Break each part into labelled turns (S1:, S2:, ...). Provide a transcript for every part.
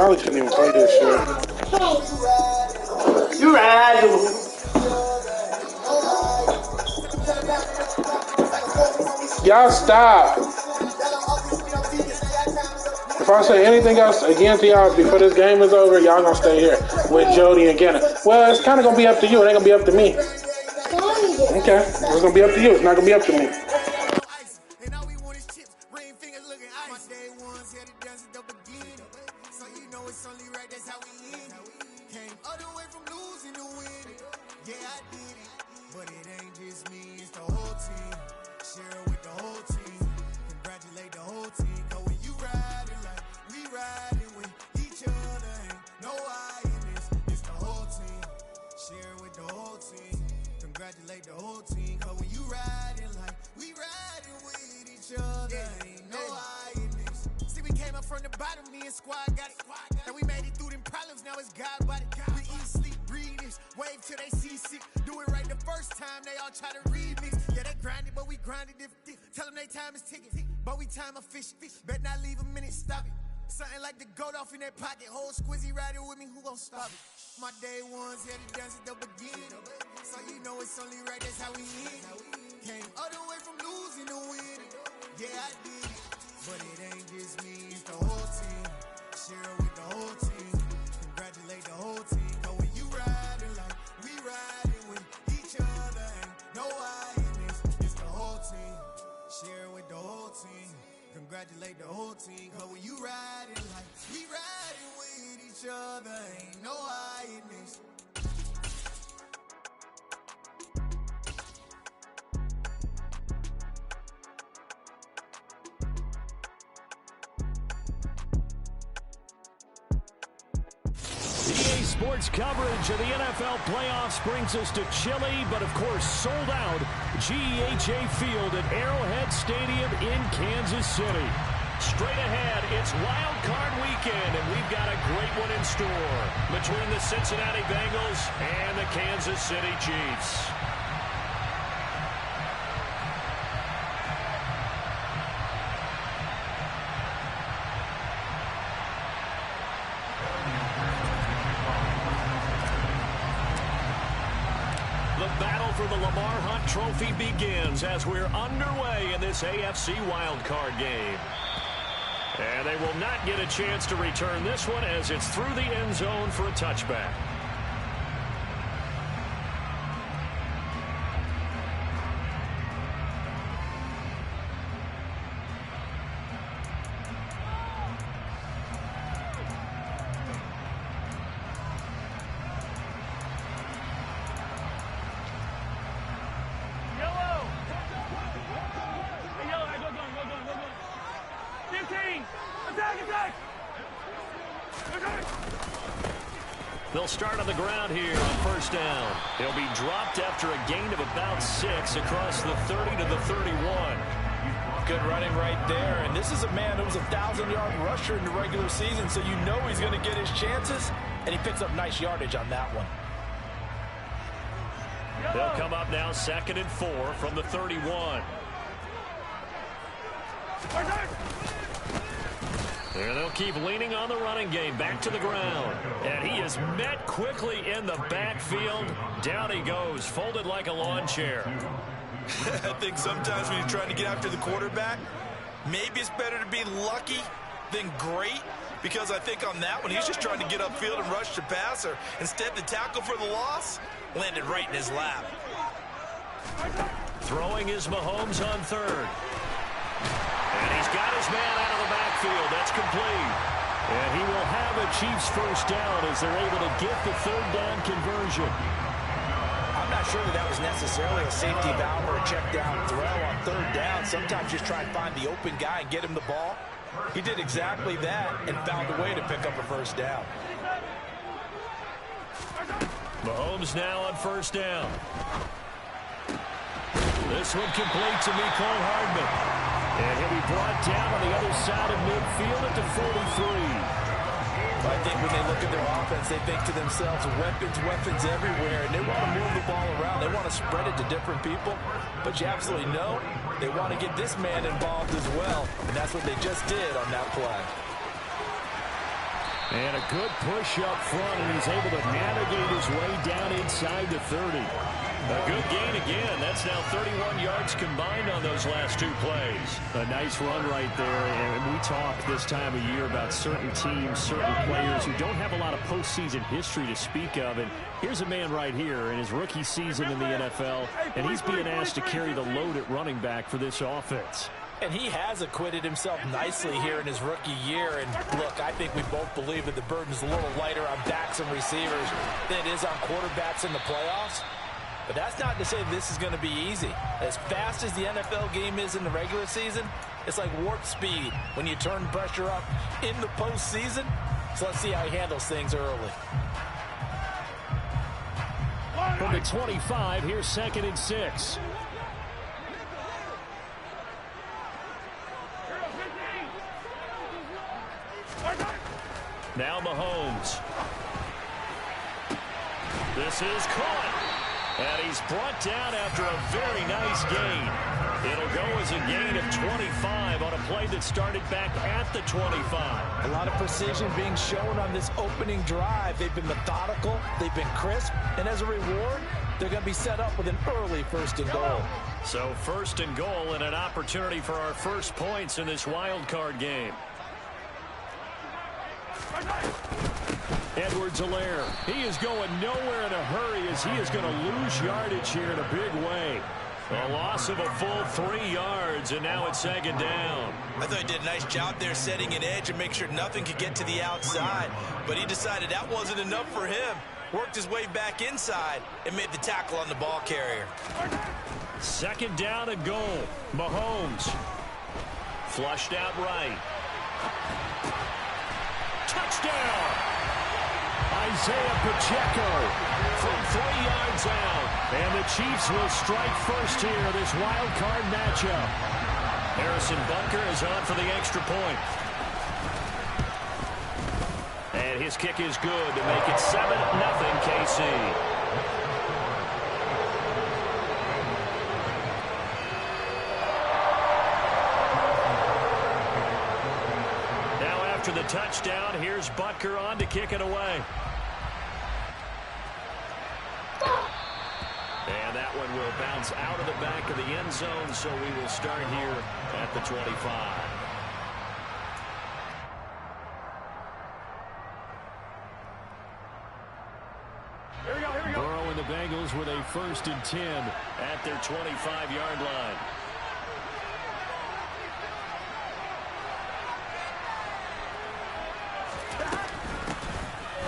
S1: probably couldn't even play this shit.
S2: You right.
S1: Y'all stop. If I say anything else again to y'all before this game is over, y'all gonna stay here with Jody and Kenna. Well, it's kind of gonna be up to you. It ain't gonna be up to me. Okay, it's gonna be up to you. It's not gonna be up to me.
S3: Congratulate the whole team, cause when you riding like we riding with each other, ain't no hiding. See, we came up from the bottom, me and squad got it. And we made it through them problems, now it's God body. We eat, sleep, breathe this, wave till they seasick. Do it right the first time, they all try to remix. Yeah, they grinded, but we grinded different. Tell them they time is ticking, but we time efficient. Bet not leave a minute, stop it. Something like the goat off in their pocket. Whole squizzy riding with me, who gon' stop it? My day ones had to dance at the beginning. So you know it's only right, that's how we end. Came all the way from losing to winning. Yeah, I did it. But it ain't just me, it's the whole team. Share with the whole team. Congratulate the whole team. Cause when you riding like we riding with each other, ain't no hiding. It's the whole team. Share with the whole team. Congratulate the whole team, cause when you riding like we riding with each other, ain't no hiding this.
S4: EA Sports coverage of the NFL playoffs brings us to chilly, but of course sold out GEHA Field at Arrowhead Stadium in Kansas City. Straight ahead, it's Wild Card Weekend, and we've got a great one in store between the Cincinnati Bengals and the Kansas City Chiefs. The battle for the Lamar Hunt Trophy begins as we're underway in this AFC wildcard game. And they will not get a chance to return this one as it's through the end zone for a touchback. They'll start on the ground here on first down. He'll be dropped after a gain of about 6 across the 30 to the 31.
S5: Good running right there. And this is a man who was a 1,000-yard rusher in the regular season, so you know he's going to get his chances, and he picks up nice yardage on that one.
S4: They'll come up now 2nd and 4 from the 31. And they'll keep leaning on the running game. Back to the ground. And he is met quickly in the backfield. Down he goes, folded like a lawn chair.
S5: I think sometimes when you're trying to get after the quarterback, maybe it's better to be lucky than great. Because I think on that one, he's just trying to get upfield and rush the passer. Instead, the tackle for the loss landed right in his lap.
S4: Throwing is Mahomes on 3rd. And he's got his man out of the backfield. That's complete. And he will have a Chiefs first down as they're able to get the 3rd down conversion.
S5: I'm not sure that was necessarily a safety valve or a check down throw on 3rd down. Sometimes just try and find the open guy and get him the ball. He did exactly that and found a way to pick up a first down.
S4: Mahomes now on first down. This one complete to Mecole Hardman. And he'll be brought down on the other side of midfield at the 43.
S5: I think when they look at their offense, they think to themselves, weapons everywhere, and they want to move the ball around. They want to spread it to different people. But you absolutely know they want to get this man involved as well, and that's what they just did on that play.
S4: And a good push up front, and he's able to navigate his way down inside the 30. A good gain again. That's now 31 yards combined on those last two plays. A nice run right there. And we talk this time of year about certain teams, certain players who don't have a lot of postseason history to speak of. And here's a man right here in his rookie season in the NFL, and he's being asked to carry the load at running back for this offense.
S2: And he has acquitted himself nicely here in his rookie year. And look, I think we both believe that the burden's a little lighter on backs and receivers than it is on quarterbacks in the playoffs. But that's not to say this is going to be easy. As fast as the NFL game is in the regular season, it's like warp speed when you turn pressure up in the postseason. So let's see how he handles things early.
S4: From the 25, here's 2nd and 6. Now Mahomes. This is caught. And he's brought down after a very nice gain. It'll go as a gain of 25 on a play that started back at the 25.
S2: A lot of precision being shown on this opening drive. They've been methodical. They've been crisp. And as a reward, they're going to be set up with an early 1st and goal.
S4: So 1st and goal and an opportunity for our first points in this wild card game. Edwards-Helaire. He is going nowhere in a hurry as he is going to lose yardage here in a big way. A loss of a full 3 yards, and now it's 2nd down.
S5: I thought he did a nice job there setting an edge and make sure nothing could get to the outside. But he decided that wasn't enough for him. Worked his way back inside and made the tackle on the ball carrier.
S4: 2nd down and goal. Mahomes. Flushed out right. Touchdown! Isaiah Pacheco from 3 yards out. And the Chiefs will strike first here, this wild card matchup. Harrison Butker is on for the extra point. And his kick is good to make it 7-0 KC. After the touchdown, here's Butker on to kick it away. And that one will bounce out of the back of the end zone, so we will start here at the 25. Burrow and the Bengals with a 1st and 10 at their 25-yard line.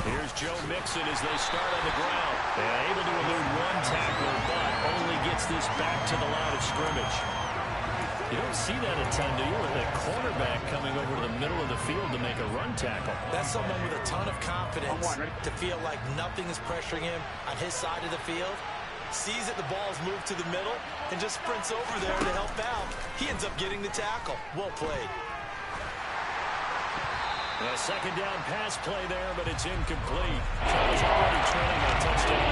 S4: Here's Joe Mixon as they start on the ground. And able to elude 1 tackle, but only gets this back to the line of scrimmage. You don't see that a ton, do you? With a cornerback coming over to the middle of the field to make a run tackle.
S2: That's someone with a ton of confidence to feel like nothing is pressuring him on his side of the field. Sees that the ball is moved to the middle and just sprints over there to help out. He ends up getting the tackle. Well played.
S4: A 2nd down pass play there, but it's incomplete. So it's already trailing a touchdown.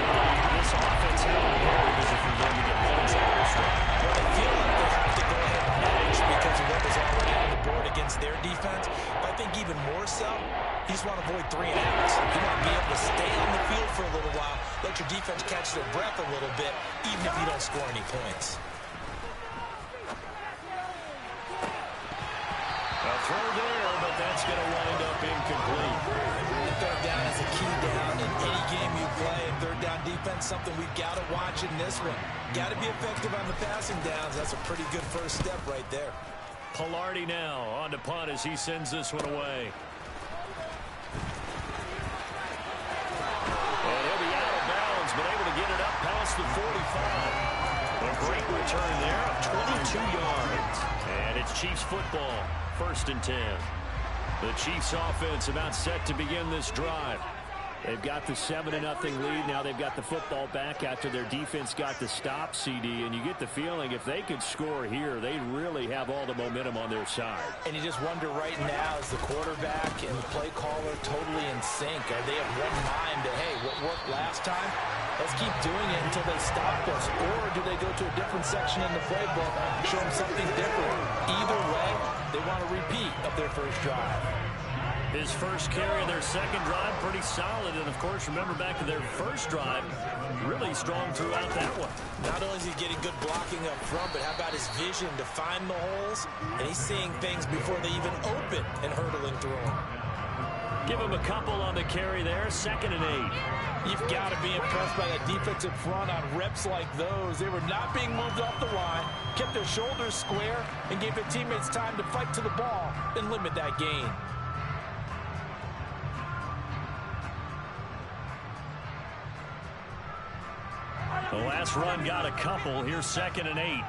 S4: This offense has imperative if you're going to get points out of this one.
S2: Well, I feel like they have to go ahead and manage because of what was already on the board against their defense. But I think even more so, you just want to avoid 3 and outs. You want to be able to stay on the field for a little while, let your defense catch their breath a little bit, even if you don't score any points.
S4: A throw there, but that's going to wind up incomplete.
S2: And 3rd down is a key down in any game you play. And 3rd down defense, something we've got to watch in this one. Got to be effective on the passing downs. That's a pretty good first step right there.
S4: Palardy now on to punt as he sends this one away. And he'll be out of bounds, but able to get it up past the 45. A great return there of 22 yards. And it's Chiefs football. 1st and 10. The Chiefs offense about set to begin this drive. They've got the 7-0 lead. Now they've got the football back after their defense got the stop, CD. And you get the feeling if they could score here, they really have all the momentum on their side.
S2: And you just wonder right now, is the quarterback and the play caller totally in sync? Are they of one mind that, hey, what worked last time, let's keep doing it until they stop us? Or do they go to a different section in the playbook, show them something different? Either way, they want a repeat of their first drive.
S4: His first carry of their second drive, pretty solid. And, of course, remember back to their first drive, really strong throughout that one.
S2: Not only is he getting good blocking up front, but how about his vision to find the holes? And he's seeing things before they even open and hurdling through them.
S4: Give him a couple on the carry there, 2nd and 8.
S2: You've got to be impressed by that defensive front on reps like those. They were not being moved off the line, kept their shoulders square, and gave their teammates time to fight to the ball and limit that gain.
S4: The last run got a couple. Here's 2nd and 8.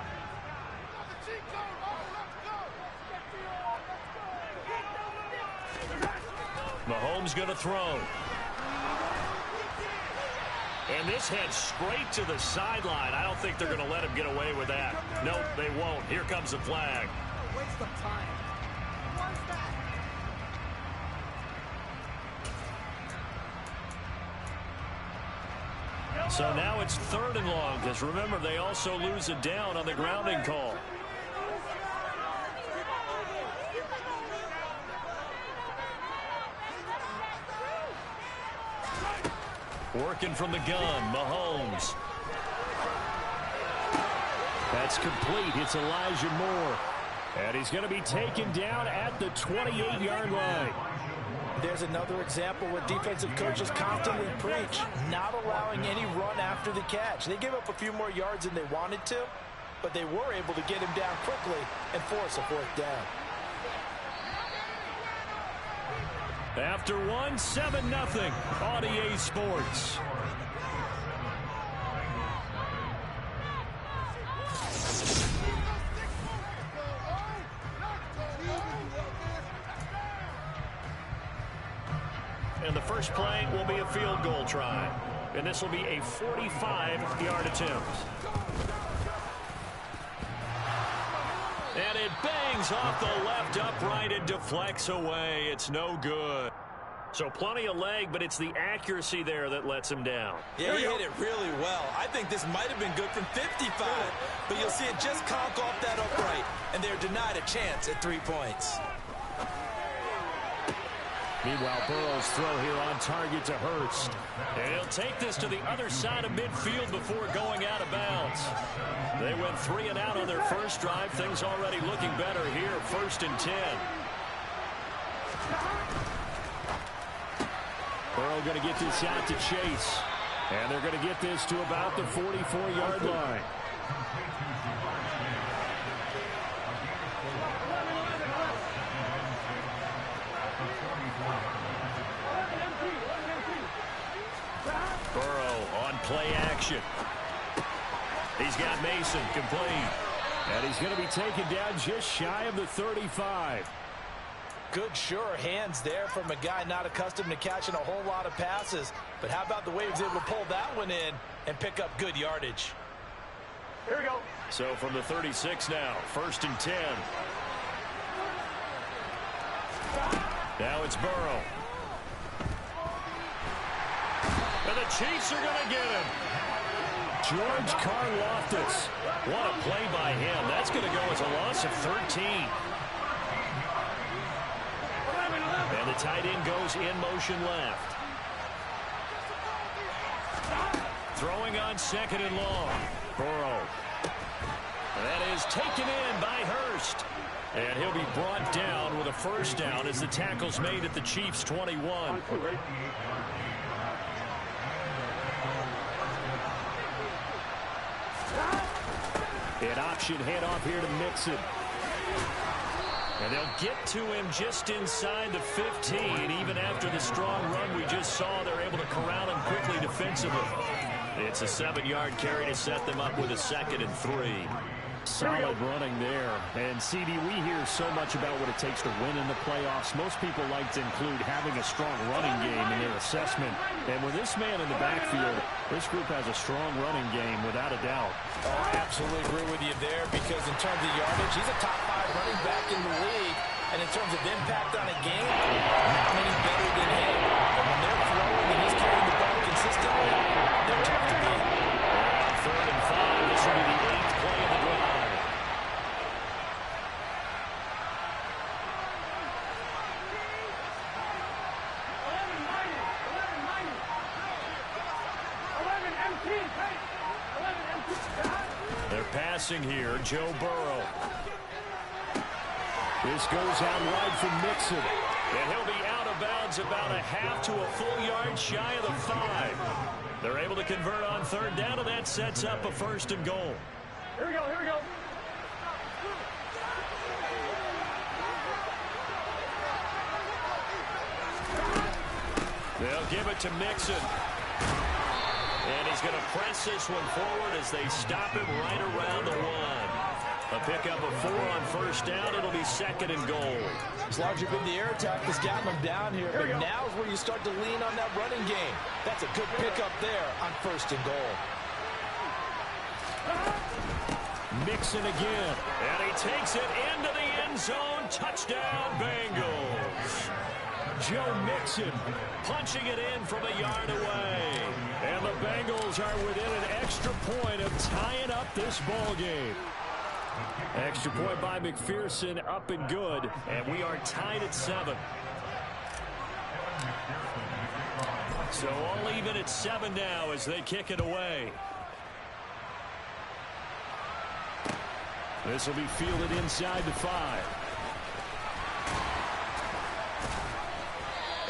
S4: Mahomes going to throw. And this heads straight to the sideline. I don't think they're going to let him get away with that. Nope, they won't. Here comes the flag.
S3: Waste of time.
S4: So now it's 3rd and long, because remember, they also lose a down on the grounding call. Working from the gun, Mahomes. That's complete. It's Elijah Moore. And he's going to be taken down at the 28-yard line.
S2: There's another example where defensive coaches constantly preach, not allowing any run after the catch. They gave up a few more yards than they wanted to, but they were able to get him down quickly and force a 4th down.
S4: After 7-0 on EA Sports. And the first play will be a field goal try. And this will be a 45-yard attempt. And it bangs off the left upright and deflects away. It's no good. So plenty of leg, but it's the accuracy there that lets him down.
S2: Yeah, he hit it really well. I think this might have been good from 55, but you'll see it just conk off that upright, and they're denied a chance at 3 points.
S4: Meanwhile, Burrow's throw here on target to Hurst. And he'll take this to the other side of midfield before going out of bounds. They went 3 and out on their first drive. Things already looking better here. 1st and 10. Burrow going to get this out to Chase. And they're going to get this to about the 44-yard line. Burrow on play action. He's got Mason complete. And he's going to be taken down just shy of the 35.
S2: Good, sure hands there from a guy not accustomed to catching a whole lot of passes. But how about the way he was able to pull that one in and pick up good yardage?
S4: Here we go. So from the 36 now, 1st and 10. Now it's Burrow. And the Chiefs are going to get him. George Karlaftis. What a play by him. That's going to go as a loss of 13. And the tight end goes in motion left. Throwing on 2nd and long. Burrow. That is taken in by Hurst. And he'll be brought down with a 1st down as the tackle's made at the Chiefs' 21. An option handoff here to Mixon. And they'll get to him just inside the 15. Even after the strong run we just saw, they're able to corral him quickly defensively. It's a 7-yard carry to set them up with a 2nd and 3. Solid running there. And, CD, we hear so much about what it takes to win in the playoffs. Most people like to include having a strong running game in their assessment. And with this man in the backfield, this group has a strong running game without a doubt.
S2: Oh, I absolutely agree with you there because in terms of yardage, he's a top 5 running back in the league. And in terms of impact on a game, not many better than him. And when they're throwing and he's carrying the ball consistently, they're tough to beat.
S4: 3rd and 5. This will be the 8th play of the drive. passing here, Joe Burrow. This goes out wide from Mixon. And he'll be out of bounds about a half to a full yard shy of the 5. They're able to convert on third down, and that sets up a 1st and goal.
S6: Here we go, here we go.
S4: They'll give it to Mixon. And he's going to press this one forward as they stop him right around the 1. A pickup of 4 on first down. It'll be 2nd and goal.
S2: It's largely been the air attack that's gotten them down here, but now is where you start to lean on that running game. That's a good pickup there on 1st and goal.
S4: Mixon again, and he takes it into the end zone. Touchdown, Bengals. Joe Mixon punching it in from a yard away. And the Bengals are within an extra point of tying up this ball game. Extra point by McPherson, up and good, and we are tied at 7. So all even at 7 now as they kick it away. This will be fielded inside the 5.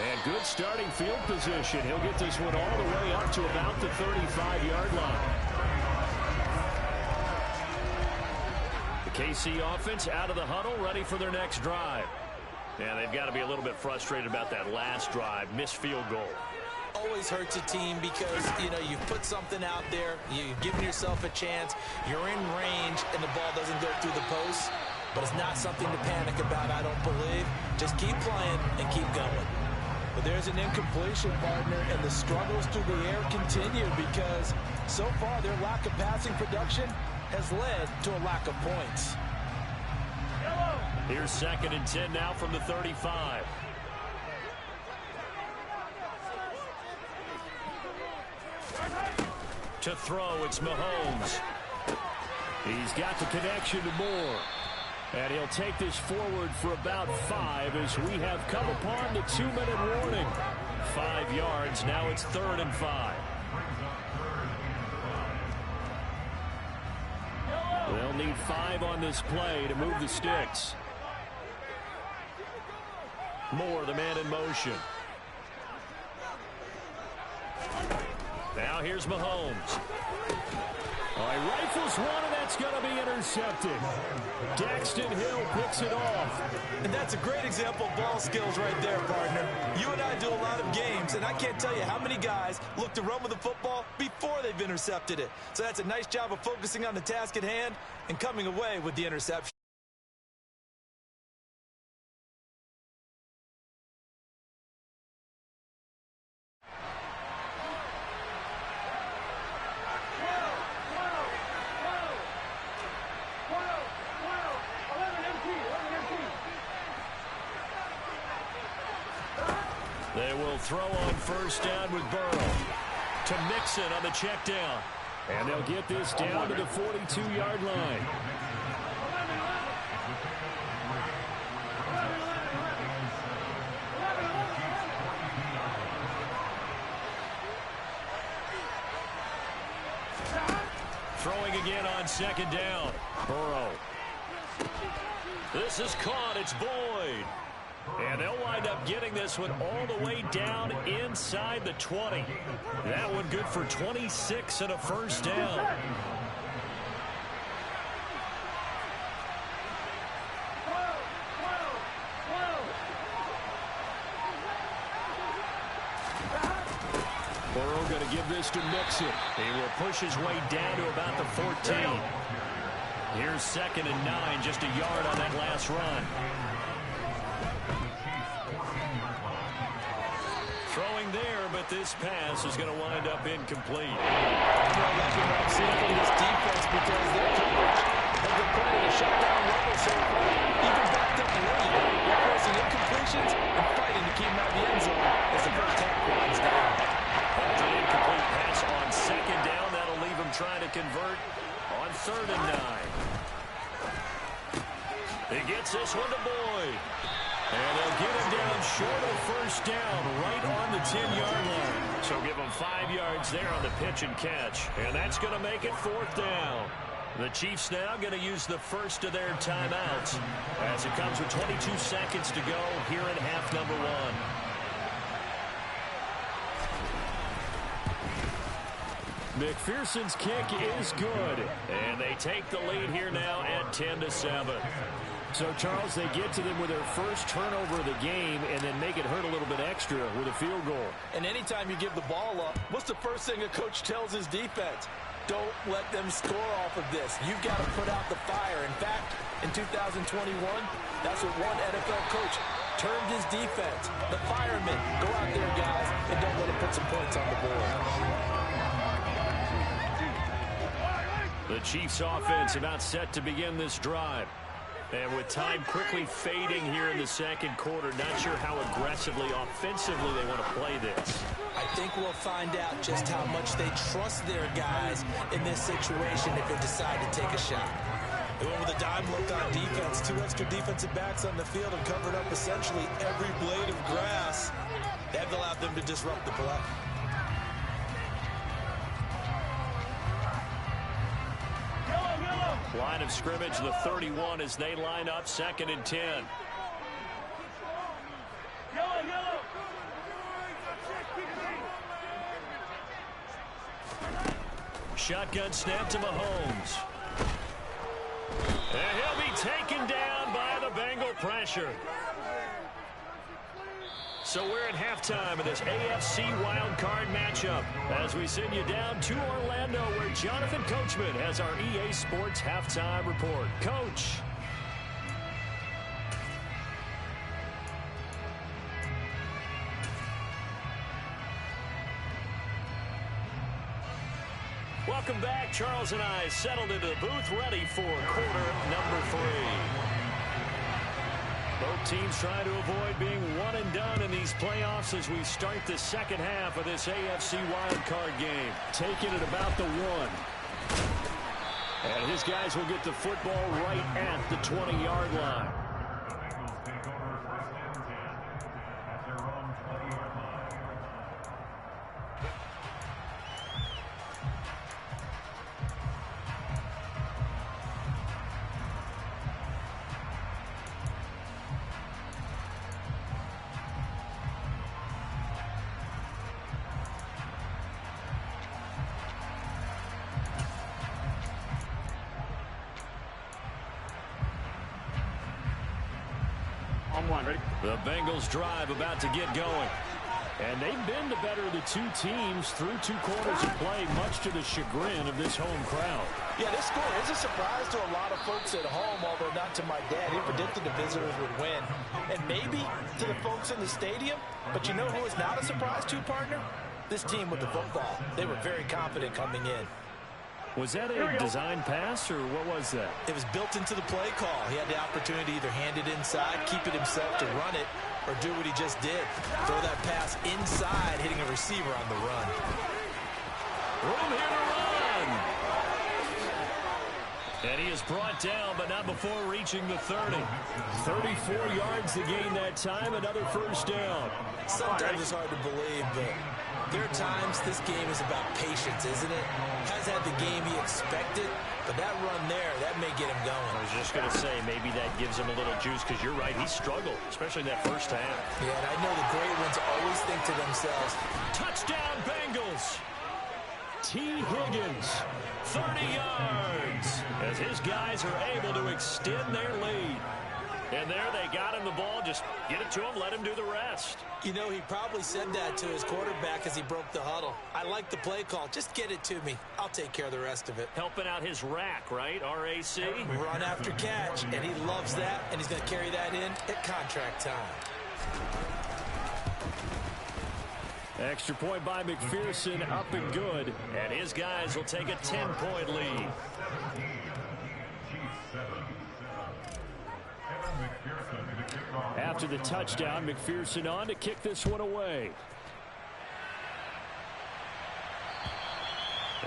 S4: And good starting field position. He'll get this one all the way up to about the 35-yard line. KC offense out of the huddle, ready for their next drive. And they've got to be a little bit frustrated about that last drive, missed field goal.
S2: Always hurts a team because, you've put something out there, you've given yourself a chance, you're in range, and the ball doesn't go through the post. But it's not something to panic about, I don't believe. Just keep playing and keep going. But there's an incompletion, partner, and the struggles through the air continue because so far their lack of passing production has led to a lack of points.
S4: Here's 2nd and 10 now from the 35. To throw, it's Mahomes. He's got the connection to Moore. And he'll take this forward for about 5 as we have come upon the 2-minute warning. 5 yards, now it's 3rd and 5. They'll need 5 on this play to move the sticks. Moore, the man in motion. Now here's Mahomes. All right, rifles one, and that's going to be intercepted. Daxton Hill picks it off.
S2: And that's a great example of ball skills right there, partner. You and I do a lot of games, and I can't tell you how many guys look to run with the football before they've intercepted it. So that's a nice job of focusing on the task at hand and coming away with the interception.
S4: They will throw on first down with Burrow. To Mixon on the check down. And they'll get this down to the 42-yard line. Throwing again on 2nd down. Burrow. This is caught. It's Boyd. And they'll wind up getting this one all the way down inside the 20. That one good for 26 and a first down. Burrow going to give this to Mixon. He will push his way down to about the 14. Here's 2nd and 9, just a yard on that last run. Throwing there, but this pass is going to wind up incomplete.
S2: I'm not liking what I'm seeing from this defense because their coverage has been put at a shutdown level so far. Even backed up late, they're forcing incompletions and fighting to keep them out of the end zone as the first half winds down.
S4: That's an incomplete pass on 2nd down. That'll leave them trying to convert on 3rd and 9. He gets this one to Boyd. And they'll get him down short of first down right on the 10-yard line. So give him 5 yards there on the pitch and catch. And that's going to make it 4th down. The Chiefs now going to use the first of their timeouts as it comes with 22 seconds to go here in half number one. McPherson's kick is good, and they take the lead here now at 10-7. So, Charles, they get to them with their first turnover of the game and then make it hurt a little bit extra with a field goal.
S2: And anytime you give the ball up, what's the first thing a coach tells his defense? Don't let them score off of this. You've got to put out the fire. In fact, in 2021, that's what one NFL coach termed his defense. The firemen. Go out there, guys, and don't let them put some points on the board.
S4: The Chiefs offense about set to begin this drive. And with time quickly fading here in the second quarter, not sure how aggressively, offensively they want to play this.
S2: I think we'll find out just how much they trust their guys in this situation if they decide to take a shot. They went with a dime look on defense, 2 extra defensive backs on the field and covered up essentially every blade of grass. That allowed them to disrupt the play.
S4: Line of scrimmage, the 31 as they line up, 2nd and 10. Shotgun snap to Mahomes. And he'll be taken down by the Bengal pressure. So we're at halftime of this AFC wildcard matchup as we send you down to Orlando where Jonathan Coachman has our EA Sports halftime report. Coach. Welcome back. Charles and I settled into the booth ready for quarter number 3. Both teams trying to avoid being one and done in these playoffs as we start the second half of this AFC wildcard game. Taking it about the 1. And his guys will get the football right at the 20-yard line. The Bengals drive about to get going. And they've been the better of the two teams through 2 quarters of play, much to the chagrin of this home crowd.
S2: Yeah, this score is a surprise to a lot of folks at home, although not to my dad. He predicted the visitors would win. And maybe to the folks in the stadium. But you know who is not a surprise to, partner? This team with the football. They were very confident coming in.
S4: Was that a design pass, or what was that?
S2: It was built into the play call. He had the opportunity to either hand it inside, keep it himself to run it, or do what he just did. Throw that pass inside, hitting a receiver on the run.
S4: Room here to run. And he is brought down, but not before reaching the 30. 34 yards to gain that time, another first down.
S2: Sometimes it's hard to believe, but there are times this game is about patience, isn't it? Has had the game he expected, but that run there, that may get him going.
S4: I was just going to say, maybe that gives him a little juice, because you're right, he struggled, especially in that first half.
S2: Yeah, and I know the great ones always think to themselves,
S4: touchdown Bengals! T. Higgins, 30 yards, as his guys are able to extend their lead. And there they got him the ball. Just get it to him, let him do the rest.
S2: You know, he probably said that to his quarterback as he broke the huddle. I like the play call. Just get it to me. I'll take care of the rest of it.
S4: Helping out his rack, right? R-A-C?
S2: Run after catch, and he loves that, and he's going to carry that in at contract time.
S4: Extra point by McPherson, up and good. And his guys will take a 10-point lead. After the touchdown, McPherson on to kick this one away.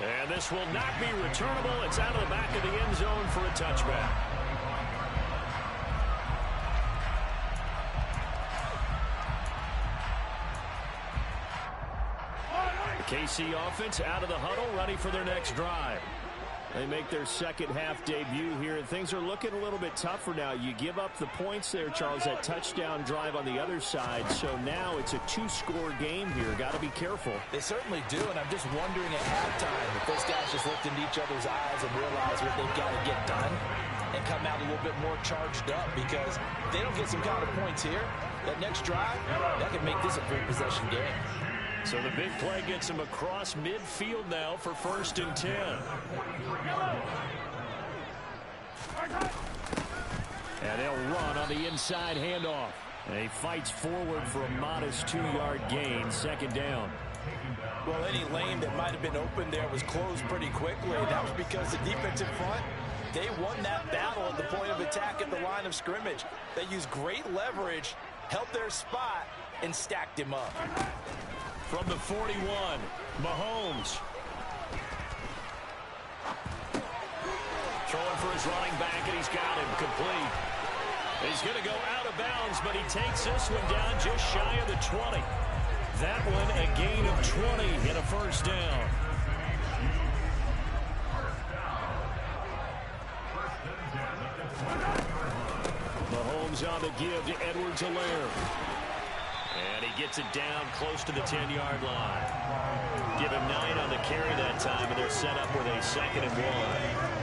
S4: And this will not be returnable. It's out of the back of the end zone for a touchback. The KC offense out of the huddle, ready for their next drive. They make their second half debut here, and things are looking a little bit tougher now. You give up the points there, Charles, that touchdown drive on the other side. So now it's a two-score game here. Got to be careful.
S2: They certainly do, and I'm just wondering at halftime if those guys just looked into each other's eyes and realize what they've got to get done and come out a little bit more charged up, because if they don't get some kind of points here, that next drive, that could make this a three-possession game.
S4: So the big play gets him across midfield now for 1st and 10. And they'll run on the inside handoff. And he fights forward for a modest 2-yard gain, 2nd down.
S2: Well, any lane that might have been open there was closed pretty quickly. That was because the defensive front, they won that battle at the point of attack at the line of scrimmage. They used great leverage, held their spot, and stacked him up.
S4: From the 41, Mahomes. Throwing for his running back, and he's got him complete. He's going to go out of bounds, but he takes this one down just shy of the 20. That one a gain of 20 and a 1st down. Mahomes on the give to Edwards-Helaire. And he gets it down close to the 10-yard line. Give him 9 on the carry that time, and they're set up with a 2nd and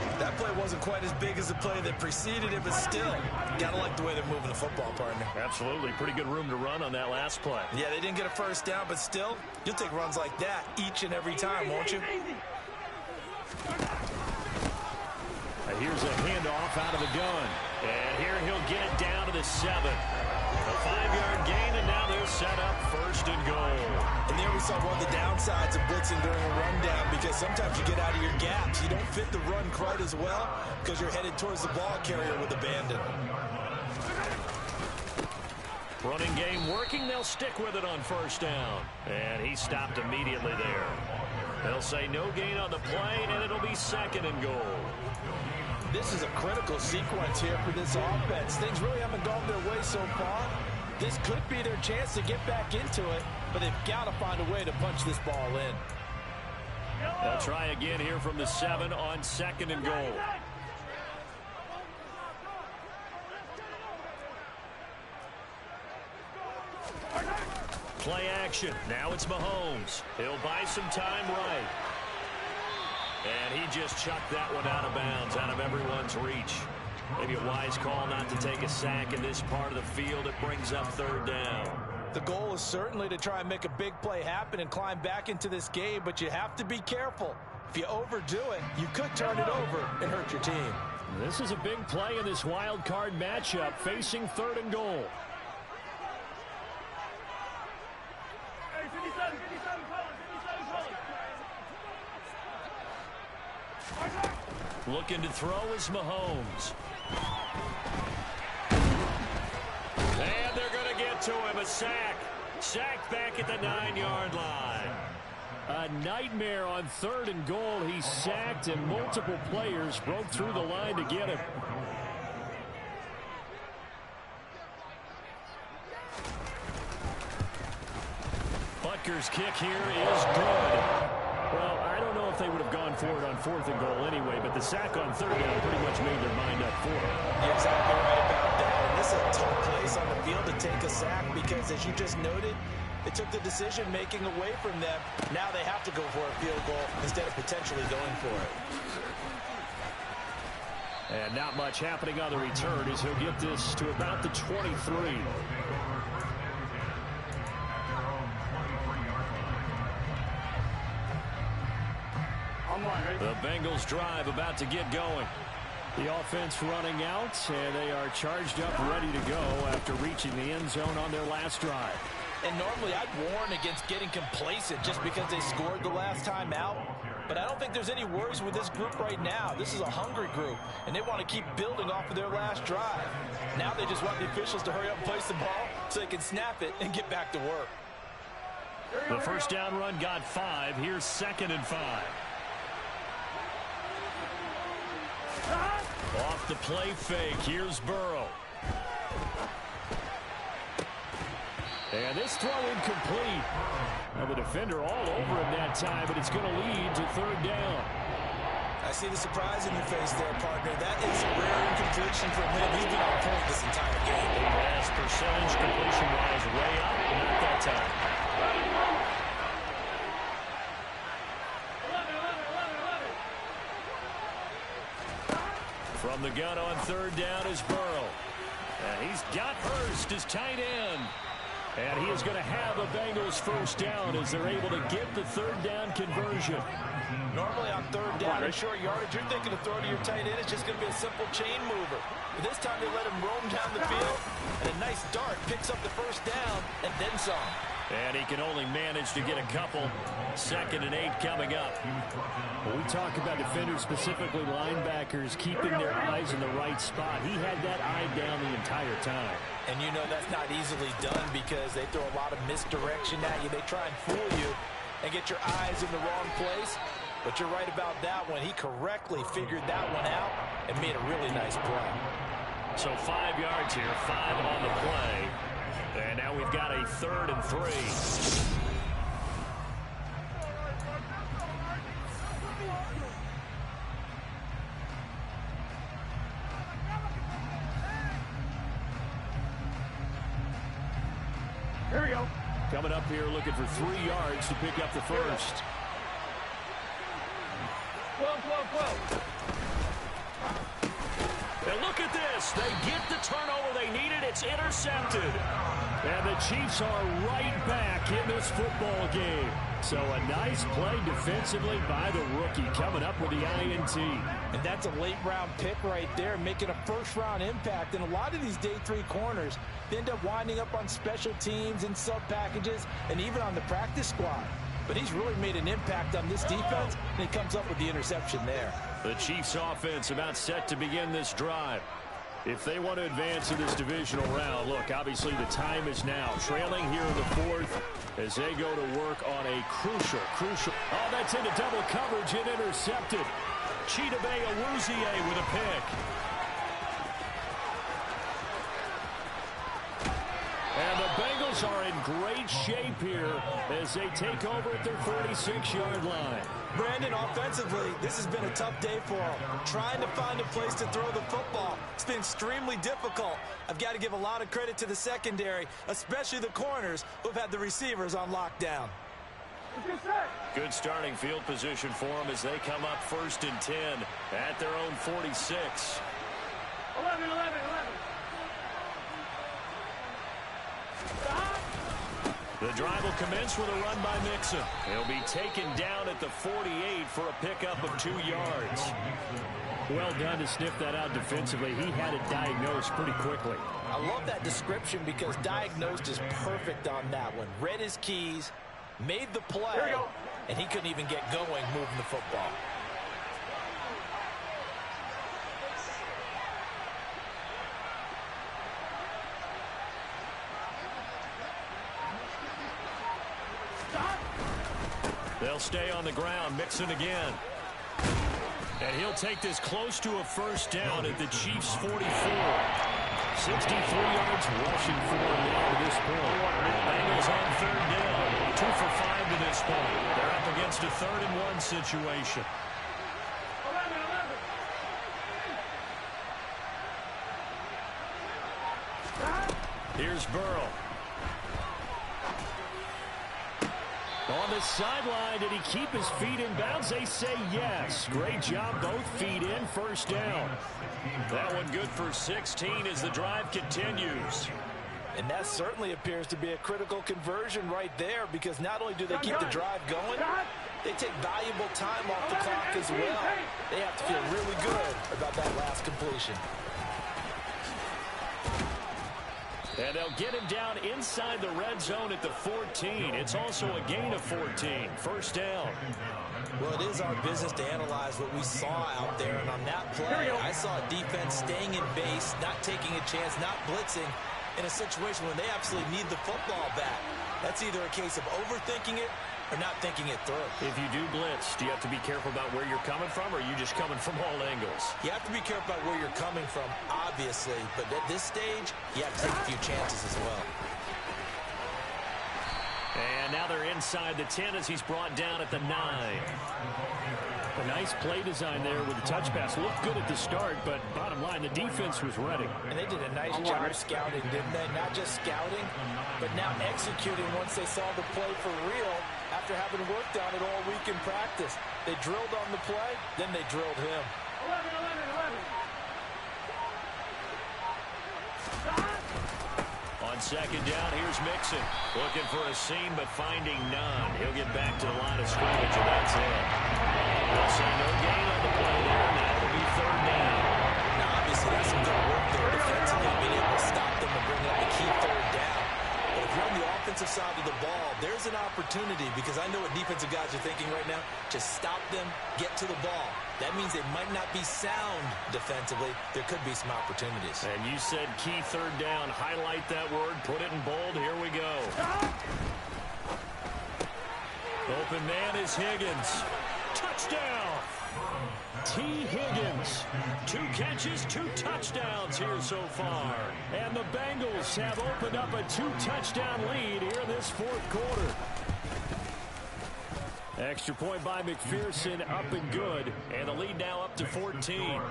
S4: 1.
S5: That play wasn't quite as big as the play that preceded it, but still, gotta like the way they're moving the football, partner.
S4: Absolutely. Pretty good room to run on that last play.
S5: Yeah, they didn't get a 1st down, but still, you'll take runs like that each and every time, won't you?
S4: Here's a handoff out of the gun. And here he'll get it down to the 7. A 5-yard gain, and now they're set up 1st and goal.
S5: And there we saw one of the downsides of blitzing during a rundown, because sometimes you get out of your gaps. You don't fit the run quite as well because you're headed towards the ball carrier with abandon.
S4: Running game working. They'll stick with it on 1st down. And he stopped immediately there. They'll say no gain on the play, and it'll be 2nd and goal.
S2: This is a critical sequence here for this offense. Things really haven't gone their way so far. This could be their chance to get back into it, but they've got to find a way to punch this ball in.
S4: They'll try again here from the 7 on 2nd and goal. Play action. Now it's Mahomes. He'll buy some time right. And he just chucked that one out of bounds, out of everyone's reach. Maybe a wise call not to take a sack in this part of the field. It brings up 3rd down.
S2: The goal is certainly to try and make a big play happen and climb back into this game, but you have to be careful. If you overdo it, you could turn it over and hurt your team.
S4: This is a big play in this wild card matchup, facing 3rd and goal. Looking to throw is Mahomes. And they're going to get to him. A sack. Sacked back at the 9-yard line. A nightmare on 3rd and goal. He's sacked, and multiple players broke through the line to get him. Butker's kick here is good. Well, I don't know if they would have gone for it on 4th and goal anyway, but the sack on 3rd down pretty much made their mind up for it.
S2: You're exactly right about that. And this is a tough place on the field to take a sack because, as you just noted, it took the decision-making away from them. Now they have to go for a field goal instead of potentially going for it.
S4: And not much happening on the return as he'll get this to about the 23. The Bengals drive about to get going. The offense running out, and they are charged up, ready to go after reaching the end zone on their last drive.
S2: And normally I'd warn against getting complacent just because they scored the last time out. But I don't think there's any worries with this group right now. This is a hungry group, and they want to keep building off of their last drive. Now they just want the officials to hurry up and place the ball so they can snap it and get back to work.
S4: The 1st down run got 5. Here's 2nd and 5. Off the play fake. Here's Burrow. And this throw incomplete. Now the defender all over him that time, but it's going to lead to 3rd down.
S5: I
S2: see the surprise in your face there, partner. That is a rare incompletion from him. He's been on point this entire game.
S4: Yes, percentage completion-wise way up, but not that time. From the gun on third down is Burrow. And he's got Hurst as tight end. And he is going to have the Bengals first down as they're able to get the third down conversion.
S2: Normally on third down and short yardage, you're thinking to throw to your tight end. It's just going to be a simple chain mover. But this time they let him roam down the field, and a nice dart picks up the first down and then some.
S4: And he can only manage to get a couple. 2nd and 8 coming up. When we talk about defenders, specifically linebackers, keeping their eyes in the right spot. He had that eye down the entire time.
S2: And you know that's not easily done because they throw a lot of misdirection at you. They try and fool you and get your eyes in the wrong place. But you're right about that one. He correctly figured that one out and made a really nice play.
S4: So 5 yards here, 5 on the play. And now we've got a 3rd and 3.
S1: Here we go.
S4: Coming up here looking for 3 yards to pick up the first.
S1: 12.
S4: And look at this. They get the turnover they needed. It's intercepted. And the Chiefs are right back in this football game. So a nice play defensively by the rookie coming up with the INT.
S2: And that's a late-round pick right there, making a first-round impact. And a lot of these day 3 corners, they end up winding up on special teams and sub-packages and even on the practice squad. But he's really made an impact on this defense, and he comes up with the interception there.
S4: The Chiefs offense about set to begin this drive. If they want to advance in this divisional round, look, obviously the time is now. Trailing here in the 4th as they go to work on a crucial. Oh, that's into double coverage and intercepted. Chidobe Awuzie with a pick. And the Bengals are in great shape here as they take over at their 46-yard line.
S2: Brandon, offensively, this has been a tough day for them. Trying to find a place to throw the football. It's been extremely difficult. I've got to give a lot of credit to the secondary, especially the corners who've had the receivers on lockdown.
S4: Good starting field position for them as they come up 1st and 10 at their own 46.
S1: 11.
S4: The drive will commence with a run by Mixon. He'll be taken down at the 48 for a pickup of 2 yards. Well done to sniff that out defensively. He had it diagnosed pretty quickly.
S2: I love that description because diagnosed is perfect on that one. Read his keys, made the play, and he couldn't even get going moving the football.
S4: They'll stay on the ground. Mixon again. And he'll take this close to a first down at the Chiefs' 44. 63 yards rushing for him now to this point. Bengals on 3rd down. 2 for 5 to this point. They're up against a 3rd and 1 situation. Here's Burrow. On the sideline, did he keep his feet in bounds? They say yes. Great job, both feet in, first down. That one good for 16 as the drive continues.
S2: And that certainly appears to be a critical conversion right there because not only do they keep the drive going, they take valuable time off the clock as well. They have to feel really good about that last completion.
S4: And they'll get him down inside the red zone at the 14. It's also a gain of 14. First down.
S2: Well, it is our business to analyze what we saw out there. And on that play, I saw a defense staying in base, not taking a chance, not blitzing in a situation when they absolutely need the football back. That's either a case of overthinking it or not thinking it through.
S4: If you do blitz, do you have to be careful about where you're coming from, or are you just coming from all angles?
S2: You have to be careful about where you're coming from, obviously. But at this stage, you have to take a few chances as well.
S4: And now they're inside the 10 as he's brought down at the 9. A nice play design there with the touch pass. Looked good at the start, but bottom line, the defense was ready.
S2: And they did a nice job scouting, didn't they? Not just scouting, but now executing once they saw the play for real after having worked on it all week in practice. They drilled on the play, then they drilled him.
S4: On second down, here's Mixon. Looking for a seam, but finding none. He'll get back to the line of scrimmage, and that's it. They'll say no gain on the play there, and that will be third down.
S2: Now, obviously, that's some good work there defensively, being able to stop them and bring up a key third down. But if you're on the offensive side of the ball, there's an opportunity, because I know what defensive guys are thinking right now. Just stop them, get to the ball. That means they might not be sound defensively. There could be some opportunities.
S4: And you said key third down. Highlight that word. Put it in bold. Here we go. Open man is Higgins. Touchdown. T. Higgins. 2 catches, 2 touchdowns here so far. And the Bengals have opened up a 2-touchdown lead here in this fourth quarter. Extra point by McPherson, up and good. And the lead now up to 14.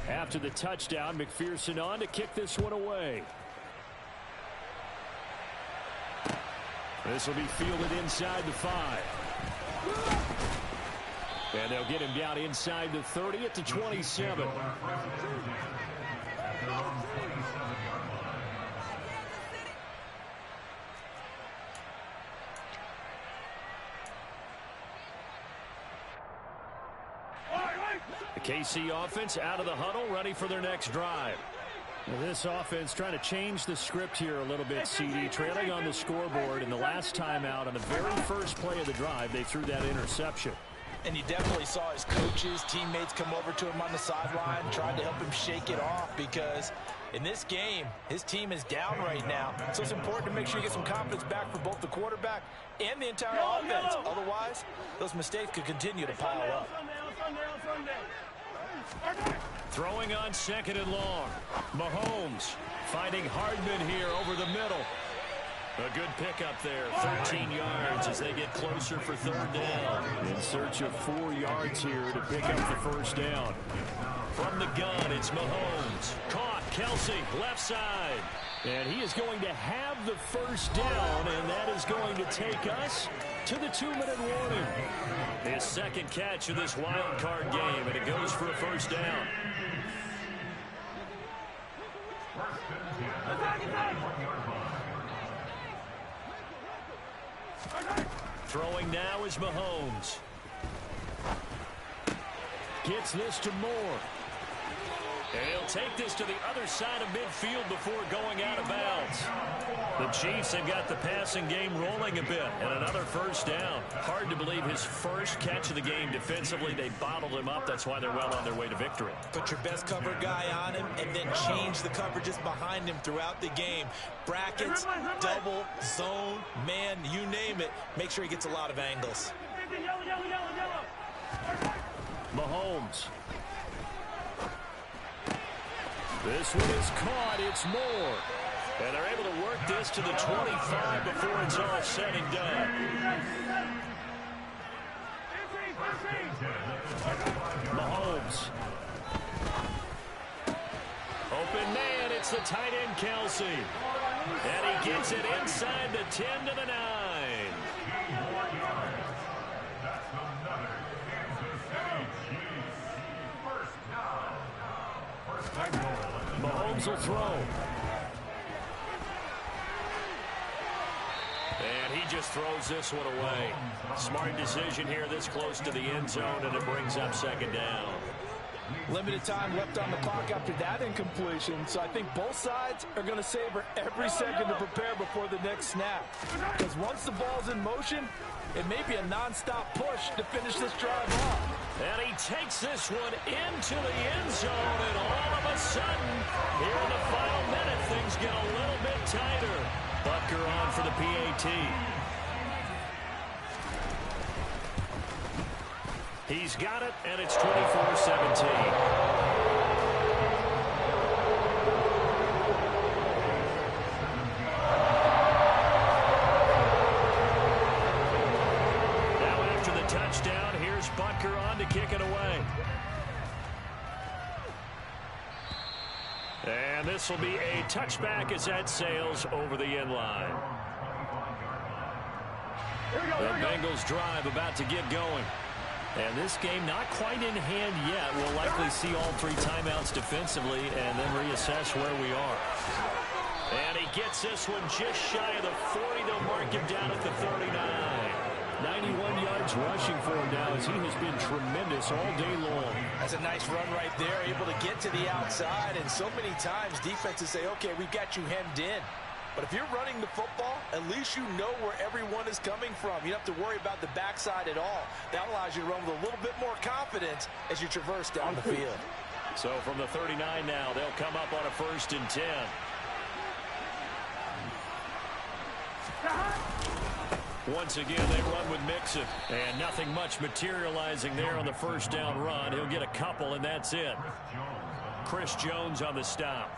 S4: After the touchdown, McPherson on to kick this one away. This will be fielded inside the 5. And they'll get him down inside the 30 at the 27. The KC offense out of the huddle, ready for their next drive. Well, this offense trying to change the script here a little bit, CD. Trailing on the scoreboard, and the last time out on the very first play of the drive, they threw that interception.
S2: And you definitely saw his coaches, teammates come over to him on the sideline, tried to help him shake it off, because in this game, his team is down right now. So it's important to make sure you get some confidence back for both the quarterback and the entire offense. Otherwise, those mistakes could continue to pile up.
S4: Throwing on second and long. Mahomes finding Hardman here over the middle. A good pickup there, 13 yards as they get closer for third down. In search of 4 yards here to pick up the first down. From the gun, it's Mahomes. Caught, Kelsey, left side. And he is going to have the first down, and that is going to take us to the 2-minute warning. His second catch of this wild card game, and it goes for a first down. Throwing now is Mahomes. Gets this to Moore. And he'll take this to the other side of midfield before going out of bounds. The Chiefs have got the passing game rolling a bit, and another first down. Hard to believe his first catch of the game defensively. They bottled him up. That's why they're well on their way to victory.
S2: Put your best cover guy on him and then change the coverages behind him throughout the game. Brackets, double, zone, man, you name it. Make sure he gets a lot of angles.
S4: Mahomes. This one is caught. It's Moore. And they're able to work this to the 25 before it's all said and done. Mahomes. Open man. It's the tight end, Kelsey. And he gets it inside the 10 to the 9. Mahomes will throw. And he just throws this one away. Smart decision here this close to the end zone, and it brings up second down.
S2: Limited time left on the clock after that incompletion, so I think both sides are going to savor every second to prepare before the next snap. Because once the ball's in motion, it may be a non-stop push to finish this drive off.
S4: And he takes this one into the end zone, and all of a sudden, here in the final minute, things get a little bit tighter. Butker on for the PAT. He's got it, and it's 24-17. one to kick it away. And this will be a touchback as that sails over the end line. The Bengals drive about to get going. And this game not quite in hand yet. We'll likely see all 3 timeouts defensively and then reassess where we are. And he gets this one just shy of the 40. They'll mark him down at the 39. 91 yards rushing for him now as he has been tremendous all day long.
S2: That's a nice run right there, able to get to the outside. And so many times defenses say, okay, we've got you hemmed in. But if you're running the football, at least you know where everyone is coming from. You don't have to worry about the backside at all. That allows you to run with a little bit more confidence as you traverse down the field.
S4: So from the 39 now, they'll come up on a 1st and 10. Once again, they run with Mixon. And nothing much materializing there on the 1st down run. He'll get a couple, and that's it. Chris Jones on the stop.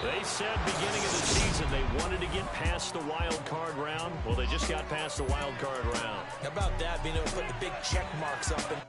S4: They said beginning of the season they wanted to get past the wild card round. Well, they just got past the wild card round.
S2: How about that, being able to put the big check marks up and